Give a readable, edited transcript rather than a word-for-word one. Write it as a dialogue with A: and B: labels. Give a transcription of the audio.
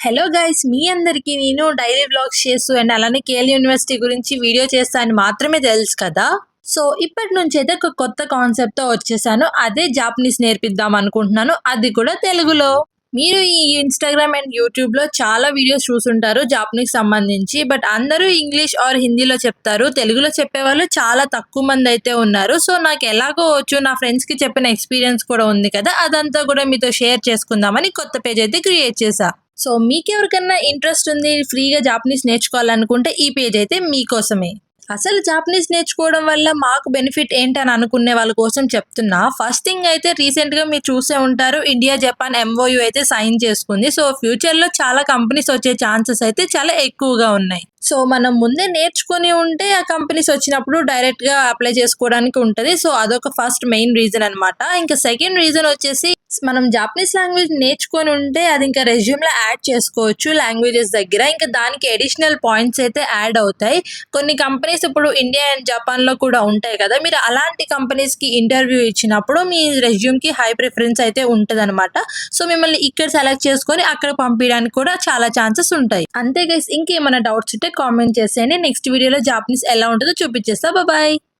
A: Hello guys, మీ అందరికీ నేను daily vlogs చేస్తూ అండ్ అలానే కేఎల్ యూనివర్సిటీ గురించి వీడియో చేస్తా అని మాత్రమే తెలుసు కదా. సో ఇప్పటి నుంచి అయితే ఒక కొత్త కాన్సెప్ట్తో వచ్చేసాను. అదే జాపనీస్ నేర్పిద్దాం అనుకుంటున్నాను, అది కూడా తెలుగులో. మీరు ఈ ఇన్స్టాగ్రామ్ అండ్ యూట్యూబ్లో చాలా వీడియోస్ చూసుంటారు జాపనీస్ సంబంధించి. బట్ అందరూ ఇంగ్లీష్ ఆర్ హిందీలో చెప్తారు, తెలుగులో చెప్పేవాళ్ళు చాలా తక్కువ మంది అయితే ఉన్నారు. సో నాకు ఎలాగో వచ్చు, నా ఫ్రెండ్స్కి చెప్పిన ఎక్స్పీరియన్స్ కూడా ఉంది కదా, అదంతా కూడా మీతో షేర్ చేసుకుందామని కొత్త పేజ్ అయితే క్రియేట్ చేశా. సో మీకెవరికన్నా ఇంట్రెస్ట్ ఉంది ఫ్రీగా జాపనీస్ నేర్చుకోవాలనుకుంటే ఈ పేజ్ అయితే మీకోసమే. అసలు జాపనీస్ నేర్చుకోవడం వల్ల మాకు బెనిఫిట్ ఏంటని అనుకునే వాళ్ళ కోసం చెప్తున్నా. ఫస్ట్ థింగ్ అయితే రీసెంట్గా మీరు చూసే ఉంటారు, ఇండియా జపాన్ MOU అయితే సైన్ చేసుకుంది. సో ఫ్యూచర్లో చాలా కంపెనీస్ వచ్చే ఛాన్సెస్ అయితే చాలా ఎక్కువగా ఉన్నాయి. సో మనం ముందే నేర్చుకుని ఉంటే ఆ కంపెనీస్ వచ్చినప్పుడు డైరెక్ట్గా అప్లై చేసుకోవడానికి ఉంటుంది. సో అదొక ఫస్ట్ మెయిన్ రీజన్ అనమాట. ఇంకా సెకండ్ రీజన్ వచ్చేసి, మనం జాపనీస్ లాంగ్వేజ్ నేర్చుకొని ఉంటే అది ఇంకా రెజ్యూమ్లో యాడ్ చేసుకోవచ్చు లాంగ్వేజెస్ దగ్గర. ఇంకా దానికి అడిషనల్ పాయింట్స్ అయితే యాడ్ అవుతాయి. కొన్ని కంపెనీస్ ఇప్పుడు ఇండియా అండ్ జపాన్లో కూడా ఉంటాయి కదా, మీరు అలాంటి కంపెనీస్కి ఇంటర్వ్యూ ఇచ్చినప్పుడు మీ రెజ్యూమ్కి హై ప్రిఫరెన్స్ అయితే ఉంటుంది అనమాట. సో మిమ్మల్ని ఇక్కడ సెలెక్ట్ చేసుకొని అక్కడ పంపించడానికి కూడా చాలా ఛాన్సెస్ ఉంటాయి. అంతే గైస్, ఇంకేమైనా డౌట్స్ ఉంటే కామెంట్ చేసేయండి. నెక్స్ట్ వీడియోలో జాపనీస్ ఎలా ఉంటుందో చూపించేస్తా. బాయ్.